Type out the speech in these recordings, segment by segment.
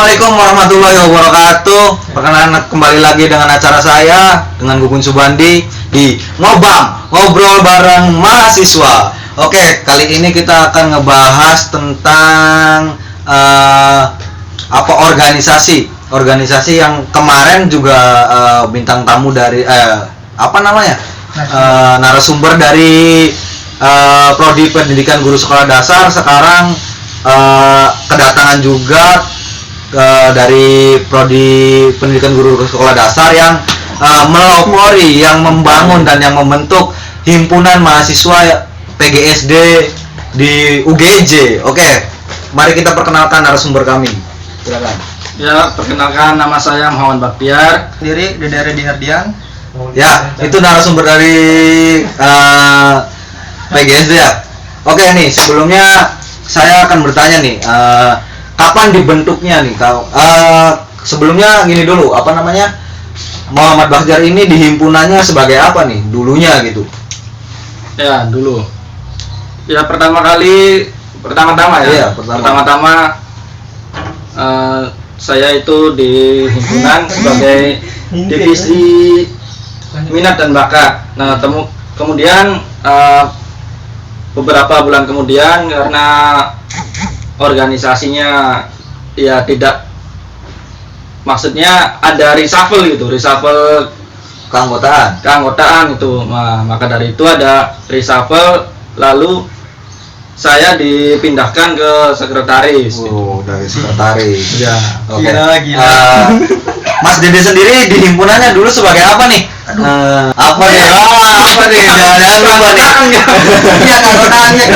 Assalamualaikum warahmatullahi wabarakatuh. Perkenalan kembali lagi dengan acara saya dengan Gugun Subandi di Ngobam, ngobrol bareng mahasiswa. Oke, kali ini kita akan ngebahas tentang organisasi yang kemarin juga bintang tamu dari narasumber dari Prodi Pendidikan Guru Sekolah Dasar. Sekarang kedatangan juga dari Prodi Pendidikan Guru Sekolah Dasar yang melopori, yang membangun dan yang membentuk himpunan mahasiswa PGSD di UGJ. Oke, mari kita perkenalkan narasumber kami. Silakan. Ya, perkenalkan, nama saya Muhammad Baktiar. Diri Dedere Dihardian. Ya, itu narasumber dari PGSD ya. Oke nih, sebelumnya saya akan bertanya nih, kapan dibentuknya nih? Sebelumnya gini dulu, Muhammad Baktiar ini di himpunannya sebagai apa nih dulunya gitu? Ya, dulu. Ya, pertama-tama saya itu di himpunan sebagai divisi minat dan bakat. Nah, kemudian beberapa bulan kemudian karena organisasinya ya tidak, maksudnya ada reshuffle keanggotaan itu. Nah, maka dari itu ada reshuffle, lalu saya dipindahkan ke sekretaris. Oh, dari sekretaris. Ya. Oke. Gila. Mas Dede sendiri di himpunannya dulu sebagai apa nih? Apa nih? Jangan lupa nih. Iya, keanggotaannya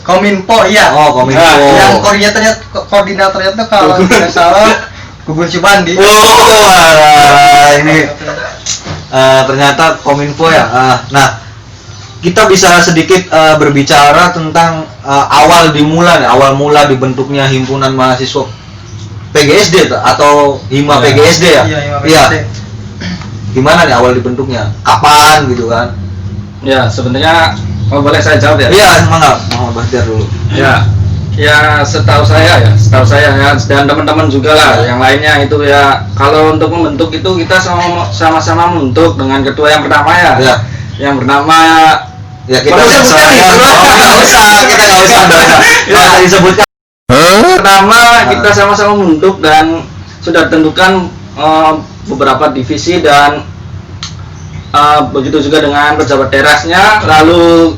Kominfo, iya. Oh, Kominfo. Yang koordinatornya tuh kalau tidak salah Gugun Subandi. Ini ternyata Kominfo ya. Nah, kita bisa sedikit berbicara tentang awal mula dibentuknya himpunan mahasiswa PGSD atau HIMA PGSD ya. Iya. Gimana nih awal dibentuknya? Kapan gitu kan? Ya, sebenarnya boleh saya jawab ya? Iya, Muhammad Baktiar dulu. Ya, setahu saya ya, dan teman-teman juga lah yang lainnya itu ya, kalau untuk membentuk itu kita sama-sama membentuk dengan ketua yang pertama ya. Yang bernama kita nggak usah disebutkan. Pertama kita sama-sama membentuk dan sudah ditentukan beberapa divisi dan begitu juga dengan pejabat terasnya, lalu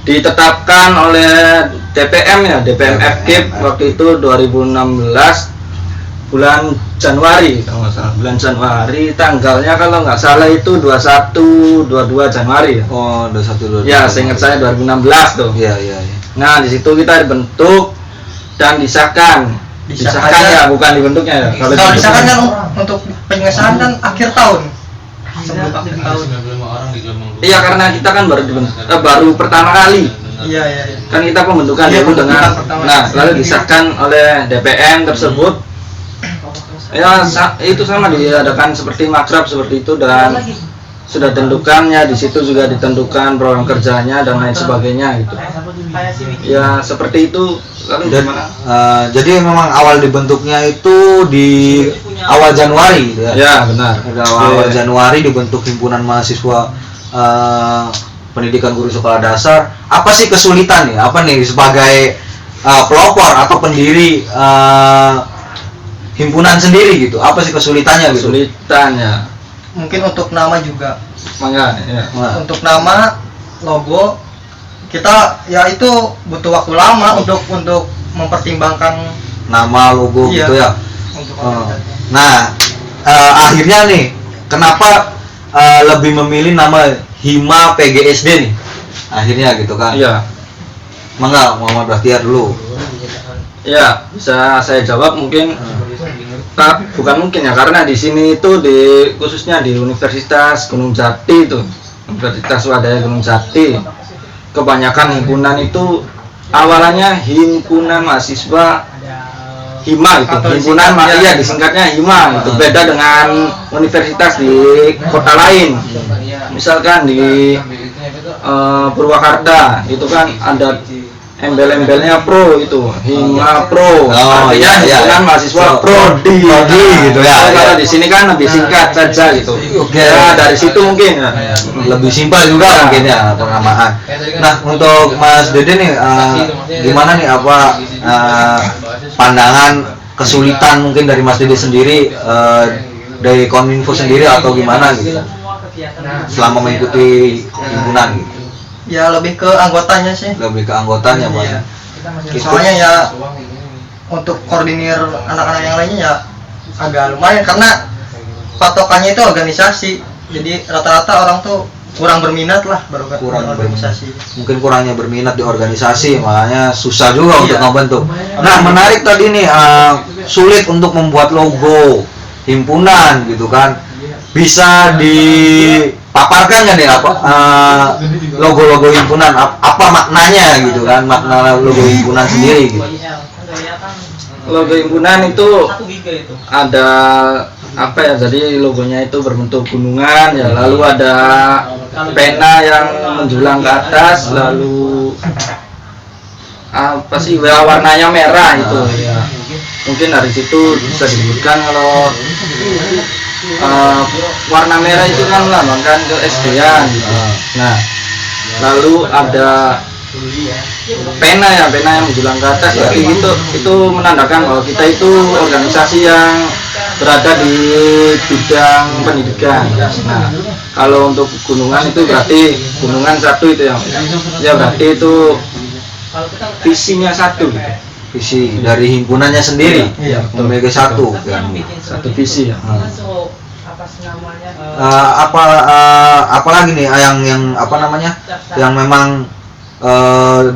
ditetapkan oleh DPM FKIP waktu itu 2016 bulan Januari, kalau nggak salah bulan Januari, tanggalnya kalau nggak salah itu 21-22 Januari. Oh, 21-22. Ya, seingat saya 2016 tuh. Iya. Nah, di situ kita dibentuk dan disahkan ya, bukan dibentuknya ya. Kalau disahkan kan untuk pengesahan kan akhir tahun. Sebelum akhir tahun. Iya, karena kita kan baru pertama kali. Iya. Kan kita pembentukan dulu dengan. Nah, lalu disahkan oleh DPN tersebut. Ya, itu sama diadakan seperti makrab seperti itu, dan sudah tentukannya di situ juga ditentukan program kerjanya dan lain sebagainya gitu. Ya, seperti itu. Lalu gimana? Jadi memang awal dibentuknya itu di awal Januari gitu ya? Ya, benar. Awal Januari dibentuk himpunan mahasiswa pendidikan guru sekolah dasar. Apa sih kesulitan ya? Apa nih sebagai pelopor atau pendiri himpunan sendiri gitu? Apa sih kesulitannya gitu? Kesulitannya mungkin untuk nama juga. Ya. Untuk nama, logo, kita ya itu butuh waktu lama untuk mempertimbangkan nama, logo. Iya, gitu ya. Nah, akhirnya nih, kenapa lebih memilih nama HIMA PGSD nih? Akhirnya gitu kan? Iya. Muhammad Baktiar dulu. Ya, bisa saya jawab mungkin. Bukan mungkin ya, karena di sini itu khususnya di Universitas Gunung Jati itu, Universitas Swadaya Gunung Jati, kebanyakan himpunan itu awalnya himpunan mahasiswa HIMA itu, himpunan disingkatnya HIMA itu. Beda dengan universitas di kota lain, misalkan di Purwakarta itu kan ada embel-embelnya pro itu, Hima Pro. Oh, iya, iya. Kan mahasiswa Prodi gitu ya. Kalau di sini kan lebih singkat saja gitu. Oke. Ya, dari situ mungkin ya. Lebih simpel juga mungkin ya penamaan. Nah, untuk Mas Dede nih gimana nih apa pandangan kesulitan mungkin dari Mas Dede sendiri dari Kominfo sendiri atau gimana gitu selama mengikuti himpunan gitu? Ya lebih ke anggotanya sih. Lebih ke anggotanya Bang. Iya. Gitu. Soalnya ya untuk koordinir anak-anak yang lainnya ya agak lumayan karena patokannya itu organisasi. Jadi rata-rata orang tuh kurang berminat lah baru Kurang organisasi. Mungkin kurangnya berminat di organisasi, makanya susah juga untuk Iya. membentuk. Nah, menarik tadi nih sulit untuk membuat logo himpunan gitu kan. Bisa dipaparkan nggak nih apa logo-logo himpunan apa maknanya gitu kan, makna logo himpunan sendiri gitu. Logo himpunan itu ada apa ya, jadi logonya itu berbentuk gunungan ya, lalu ada pena yang menjulang ke atas, lalu apa sih warnanya merah itu ya. Mungkin dari situ bisa disebutkan kalau warna merah itu kan melambangkan ke SD-an gitu. Nah, lalu ada pena yang menjulang ke atas, berarti itu menandakan bahwa kita itu organisasi yang berada di bidang pendidikan. Nah, kalau untuk gunungan itu berarti gunungan satu itu ya berarti itu visinya satu gitu. Visi dari himpunannya sendiri Iya, memiliki satu kan. Satu visi ya. Apa lagi nih yang apa namanya yang memang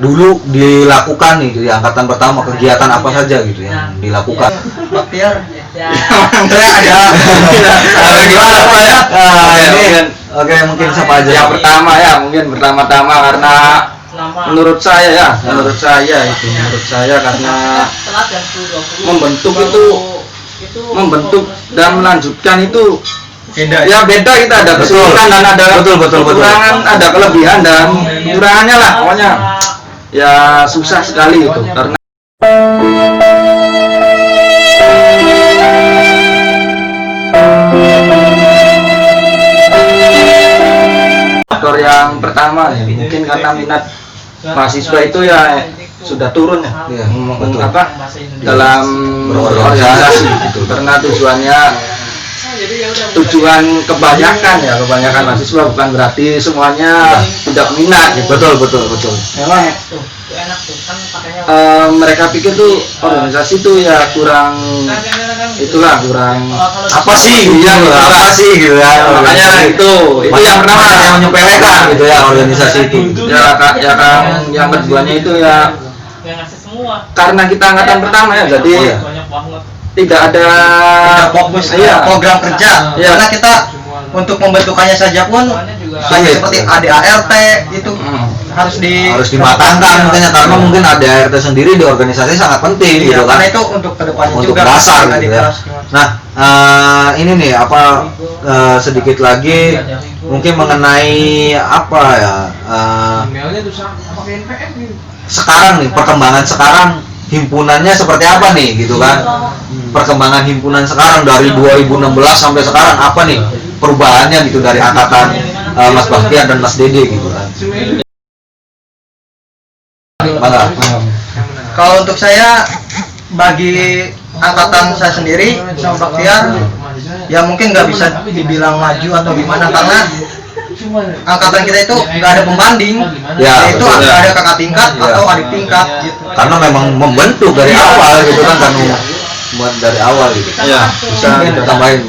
dulu dilakukan nih di angkatan pertama, kegiatan apa saja gitu yang dilakukan. Baktiar. Ada gimana Pak ya? Ini oke mungkin siapa aja. Yang pertama ya, mungkin pertama-tama karena menurut saya karena membentuk dan melanjutkan itu Beda. ya beda, kita ada kesulitan dan ada Betul. kekurangan, ada kelebihan dan kekurangannya lah pokoknya ya susah sekali itu karena faktor yang pertama ya, mungkin karena minat mahasiswa itu ya sudah turun ya, Iya, betul. dalam berorganisasi gitu, karena tujuan kebanyakan mahasiswa, bukan berarti semuanya tidak minat gitu. Betul. Memang mereka pikir tuh organisasi tuh ya kurang Apa sih gitu ya? makanya itu yang pertama yang menyepelekan gitu ya organisasi itu. yang keduanya itu ya karena kita angkatan pertama ya, jadi Iya. tidak ada Fokus iya, program kerja. Iya. Karena kita untuk membentukannya saja pun hanya Sulit. seperti ADART itu harus dimatangkan makanya karena mungkin ADART sendiri di organisasi sangat penting Iya, gitu kan. karena itu untuk kedepannya Untuk juga dasar ketika gitu di ya. kelas gimana. Nah, ini nih sedikit lagi mungkin mengenai apa ya sekarang nih, perkembangan sekarang himpunannya seperti apa nih gitu kan. Perkembangan himpunan sekarang dari 2016 sampai sekarang apa nih perubahannya gitu dari angkatan Mas Baktiar dan Mas Dede gitu kan. Bangga. Kalau untuk saya, bagi angkatan saya sendiri sama Baktiar ya mungkin nggak bisa dibilang maju atau gimana karena angkatan kita itu nggak ada pembanding, Ya, yaitu betul. nggak ada kakak tingkat Ya. atau adik tingkat gitu. Karena memang membentuk dari awal gitu kan buat dari awal gitu. ya Bisa kita tambahin.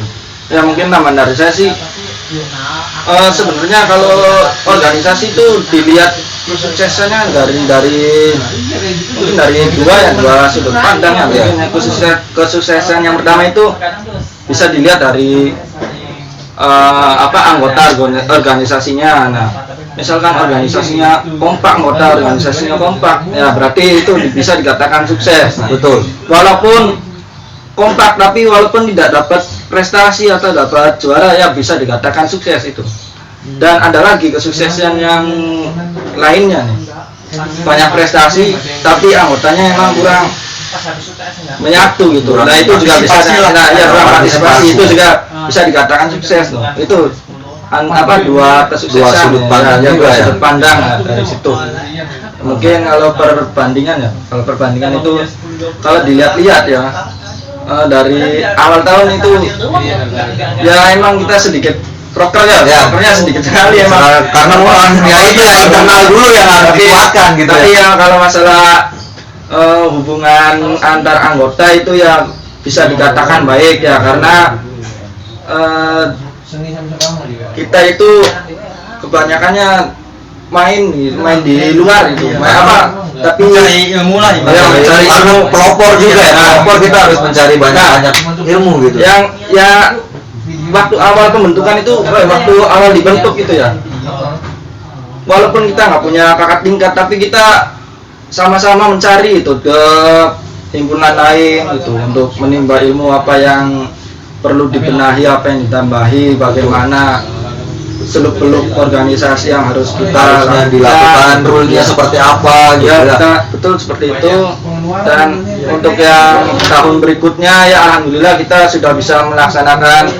ya mungkin tambahan dari saya sih sebenarnya kalau organisasi itu dilihat kesuksesannya dari mungkin dari dua sudut pandang ya. Mungkin kesuksesan yang pertama itu bisa dilihat dari anggota organisasinya. Nah, misalkan organisasinya kompak, ya berarti itu bisa dikatakan sukses. Nah, Betul. walaupun kompak tapi walaupun tidak dapat prestasi atau dapat juara ya bisa dikatakan sukses itu. Dan ada lagi kesuksesan yang lainnya nih, banyak prestasi tapi anggotanya emang kurang menyatu gitu. Nah itu juga bisa kurang partisipasi itu juga bisa dikatakan sukses loh. Itu dua kesuksesan, sudut pandang juga ya. Sudut pandang dari situ. Mungkin kalau perbandingan itu kalau dilihat-lihat ya dari awal tahun itu ya emang kita sedikit prokernya sedikit sekali emang karena ya itu ya internal dulu yang harus dikuatkan gitu tapi ya. Kalau masalah hubungan antar anggota itu ya bisa dikatakan baik ya, karena kita itu kebanyakannya main di luar itu tapi Mencari ilmu lah Ya, mencari ilmu pelopor juga ya. Pelopor kita harus mencari banyak ilmu gitu. yang ya waktu awal pembentukan itu waktu awal dibentuk gitu ya, walaupun kita nggak punya kakak tingkat tapi kita sama-sama mencari itu ke himpunan lain gitu untuk menimba ilmu apa yang perlu dibenahi, apa yang ditambahi, bagaimana seluk-beluk organisasi yang harus kita Harusnya dilakukan, rule-nya seperti apa gitu ya, ya. kita betul seperti itu. Dan untuk yang tahun berikutnya ya alhamdulillah kita sudah bisa melaksanakan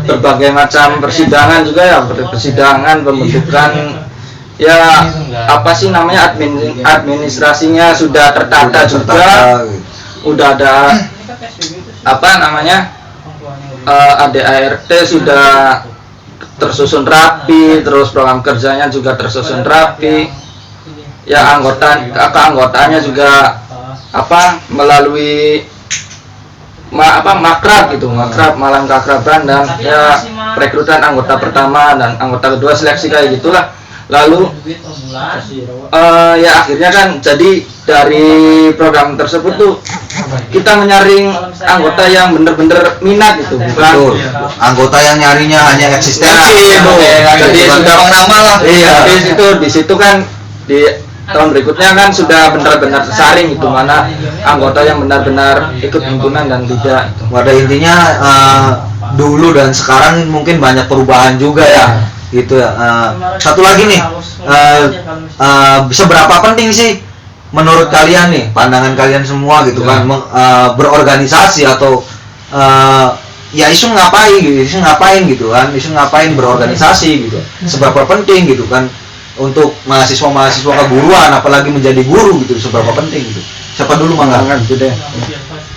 berbagai macam persidangan juga ya, persidangan pembentukan ya apa sih namanya administrasinya sudah tertata juga, udah ada apa namanya ADART sudah tersusun rapi, terus program kerjanya juga tersusun rapi ya, keanggotaannya juga melalui makrab gitu, malam keakraban dan ya perekrutan anggota pertama dan anggota kedua, seleksi kayak gitulah. Lalu ya akhirnya kan jadi dari program tersebut tuh kita menyaring anggota yang bener-bener minat gitu, bukan Anggota yang nyarinya hanya eksistensi itu. jadi sudah nama lah. Iya. Di situ kan di tahun berikutnya kan sudah benar-benar tersaring itu mana anggota yang benar-benar ikut himpunan dan tidak itu. Pada intinya dulu dan sekarang mungkin banyak perubahan juga ya. Gitu ya. Satu lagi nih, seberapa penting sih menurut kalian nih, pandangan kalian semua gitu kan, berorganisasi atau ya isu ngapain gitu kan, isu ngapain berorganisasi gitu, seberapa penting gitu kan untuk mahasiswa keguruan, apalagi menjadi guru gitu, seberapa penting gitu. Siapa dulu Mangga?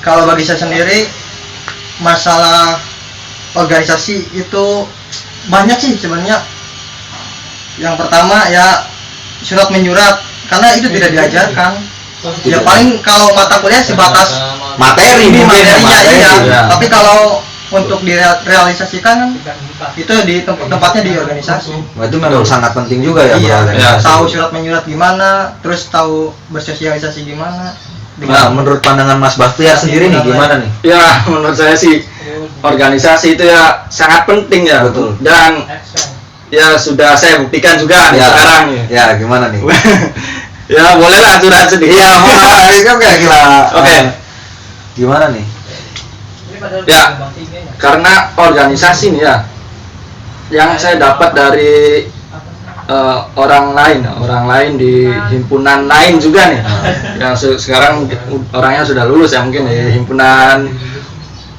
Kalau bagi saya sendiri, masalah organisasi itu banyak sih sebenarnya. Yang pertama ya surat menyurat, karena itu tidak diajarkan. Ya paling kalau mata kuliah sebatas Materi materinya iya. Ya. Tapi kalau untuk direalisasikan kan itu di tempatnya di organisasi. Wah, itu memang sangat penting juga ya. Iya, berorganisasi. tahu surat menyurat gimana, terus tahu bersosialisasi gimana. Nah, menurut pandangan Mas Bahtiar sendiri nih gimana nih? Ya menurut saya sih organisasi itu ya sangat penting ya. Betul. Dan ya sudah saya buktikan juga nih Ya, sekarang nih. Ya, gimana nih? Ya bolehlah curhat sedikit. Iya, kan kayak gila. Oke. Gimana nih? Ya, karena organisasi nih ya, yang saya dapat dari orang lain di himpunan lain juga nih, yang sekarang orangnya sudah lulus ya, mungkin di himpunan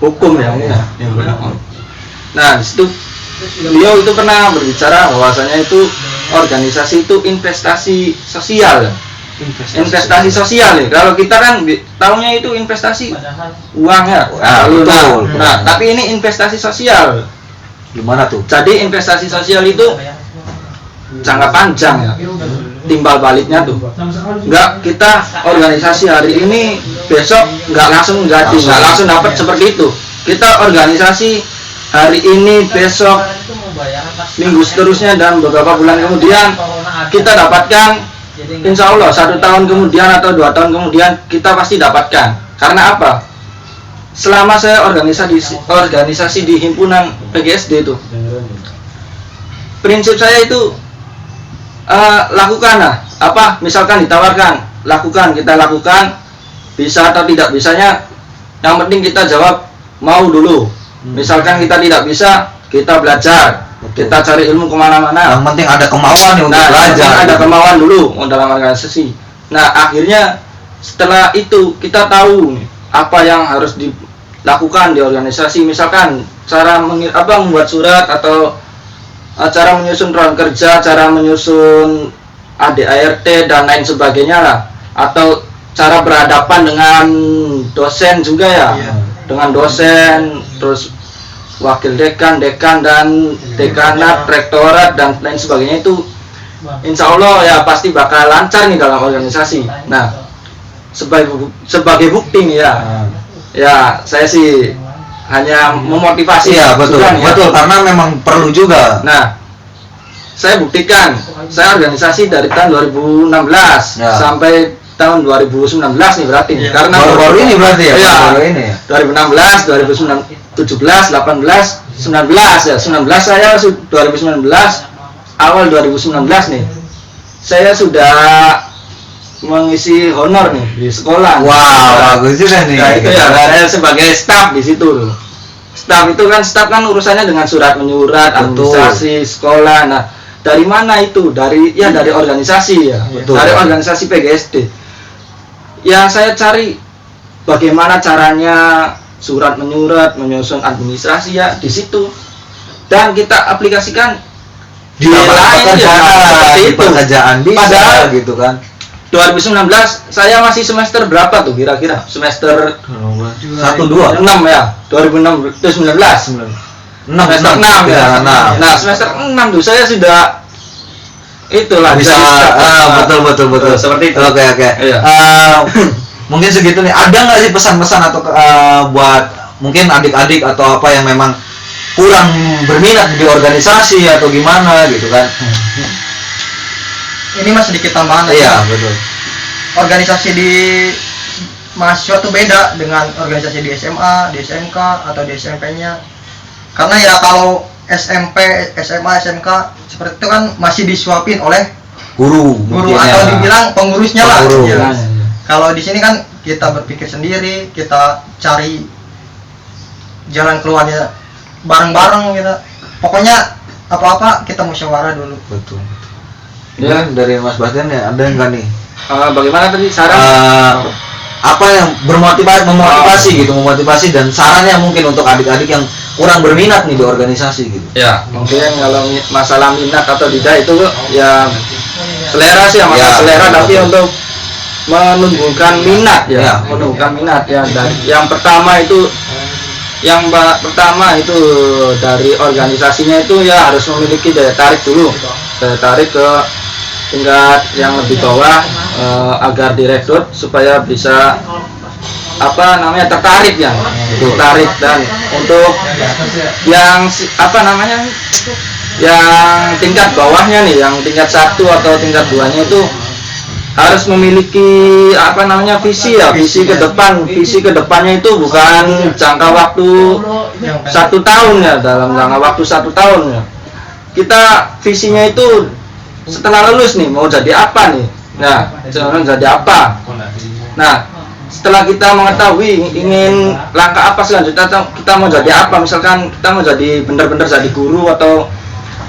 hukum ya mungkin ya, himpunan hukum. Nah di situ beliau itu pernah berbicara bahwasanya itu organisasi itu investasi sosial. Investasi sosial nih. Kalau kita kan tahunya itu investasi uang ya. Betul. Nah, tapi ini investasi sosial. Gimana tuh? Jadi investasi sosial itu jangka panjang ya. Timbal baliknya tuh. Enggak kita organisasi hari ini besok enggak langsung gaji, enggak langsung dapat seperti itu. Kita organisasi hari ini besok minggu seterusnya dan beberapa bulan kemudian kita dapatkan. Insya Allah 1 tahun kemudian atau 2 tahun kemudian kita pasti dapatkan. Karena apa? Selama saya organisasi di himpunan PGSD itu, prinsip saya itu lakukan lah. Apa? Misalkan ditawarkan, kita lakukan. Bisa atau tidak bisanya, yang penting kita jawab mau dulu. Misalkan kita tidak bisa, kita belajar, Betul. kita cari ilmu kemana-mana. Yang penting ada kemauan nih untuk Nah, belajar. ada kemauan dulu dalam organisasi. Nah, akhirnya setelah itu kita tahu nih, apa yang harus dilakukan di organisasi. Misalkan cara membuat surat atau cara menyusun program kerja, cara menyusun ADART dan lain sebagainya lah. Atau cara berhadapan dengan dosen juga ya. Iya. Dengan dosen, terus wakil dekan, dan dekanat, rektorat dan lain sebagainya itu insya Allah ya pasti bakal lancar nih dalam organisasi. Nah, sebagai bukti nih ya, ya saya sih hanya memotivasi. Iya betul, juga nih ya. betul karena memang perlu juga. Nah, saya buktikan, saya organisasi dari tahun 2016 Ya. sampai tahun 2019 nih berarti. Iya. Karena Baru-baru ini berarti ya, Iya. baru-baru ini ya. 2016, 2017, 18, 19 ya. 19 saya 2019 awal 2019 nih. Saya sudah mengisi honor nih di sekolah. Wow, bagus juga nih. Nah, itu ya, saya sebagai staf di situ. Staf kan urusannya dengan surat menyurat, Betul. administrasi sekolah. Nah, dari mana itu? Dari organisasi ya. Betul. Dari organisasi PGSD. Yang saya cari bagaimana caranya surat menyurat, menyusun administrasi ya di situ. Dan kita aplikasikan Di pekerjaan, seperti di itu. pekerjaan bisa Padahal gitu kan. 2019 saya masih semester berapa tuh kira-kira? Semester 1 2 6 ya, 2019. 6 Semester 6 ya. 6. Nah, semester 6 tuh saya sudah itulah Bisa betul seperti itu. Oke. Iya. Mungkin segitu nih. Ada nggak sih pesan-pesan atau buat mungkin adik-adik atau apa yang memang kurang berminat di organisasi atau gimana gitu kan? Ini mas sedikit tambahan aja. Iya betul. Organisasi di mahasiswa tuh beda dengan organisasi di SMA, di SMK atau di SMP-nya. Karena ya kalau SMP, SMA, SMK seperti itu kan masih disuapin oleh Guru guru mungkin atau ya. dibilang pengurusnya lah. Pengurus. Iya. Iya. Kalau di sini kan kita berpikir sendiri, kita cari jalan keluarnya bareng-bareng gitu. Pokoknya apa-apa kita musyawarah dulu. Betul. Ya. Ya, dari Mas Bastian ya ada nggak nih? Bagaimana tadi saran? Apa yang memotivasi dan sarannya mungkin untuk adik-adik yang kurang berminat nih di organisasi gitu. Ya, mungkin kalau masalah minat atau tidak itu ya selera sih ya, masalah Ya, selera, betul. tapi untuk menumbuhkan minat ya, Ya. menumbuhkan minat ya. Dan yang pertama itu dari organisasinya itu ya harus memiliki daya tarik dulu, daya tarik ke tingkat yang lebih bawah agar direkrut supaya bisa tertarik ya, tertarik. Dan untuk yang yang tingkat bawahnya nih, yang tingkat 1 atau tingkat 2-nya itu harus memiliki visi ya, visi ke depan. Visi ke depannya itu bukan jangka waktu 1 tahun ya, dalam jangka waktu 1 tahun ya. Kita visinya itu setelah lulus nih mau jadi apa nih? Nah, jadi apa? Nah, setelah kita mengetahui ingin langkah apa selanjutnya, kita mau jadi apa, misalkan kita mau jadi benar-benar jadi guru atau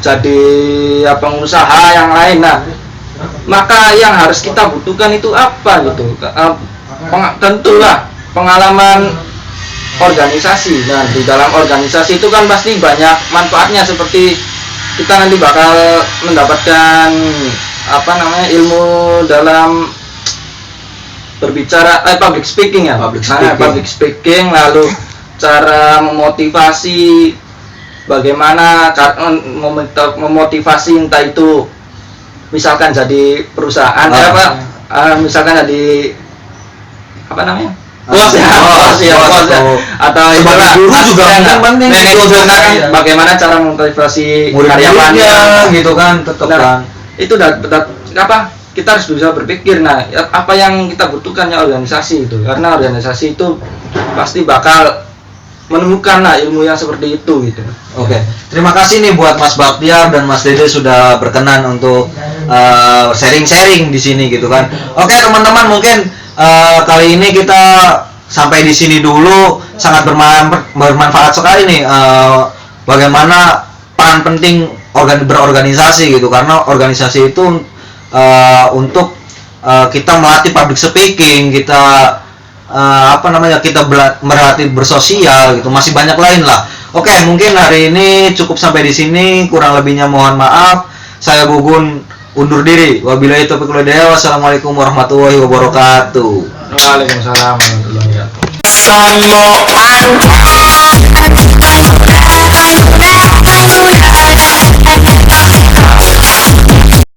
jadi pengusaha yang lain. Nah, maka yang harus kita butuhkan itu apa gitu? Tentulah pengalaman organisasi. Nah, di dalam organisasi itu kan pasti banyak manfaatnya, seperti kita nanti bakal mendapatkan ilmu dalam berbicara, public speaking ya, public speaking, lalu cara memotivasi, bagaimana memotivasi, entah itu misalkan jadi perusahaan misalkan jadi bos ya, atau sebagai guru juga penting bagaimana cara memotivasi murid-muridnya karyawannya gitu kan, tetap kan. Itu kita harus bisa berpikir, apa yang kita butuhkan ya organisasi itu, karena organisasi itu pasti bakal menemukan ilmu yang seperti itu gitu. Oke. Terima kasih nih buat Mas Baktiar dan Mas Dede sudah berkenan untuk sharing-sharing di sini gitu kan. Oke teman-teman, mungkin kali ini kita sampai di sini dulu. Sangat bermanfaat sekali nih bagaimana peran penting berorganisasi gitu, karena organisasi itu untuk kita melatih public speaking, kita kita melatih bersosial gitu, masih banyak lain lah. Oke, mungkin hari ini cukup sampai di sini, kurang lebihnya mohon maaf. Saya Gugun undur diri. Wabillahi taufiq wal hidayah. Wassalamualaikum warahmatullahi wabarakatuh. Waalaikumsalam warahmatullahi wabarakatuh.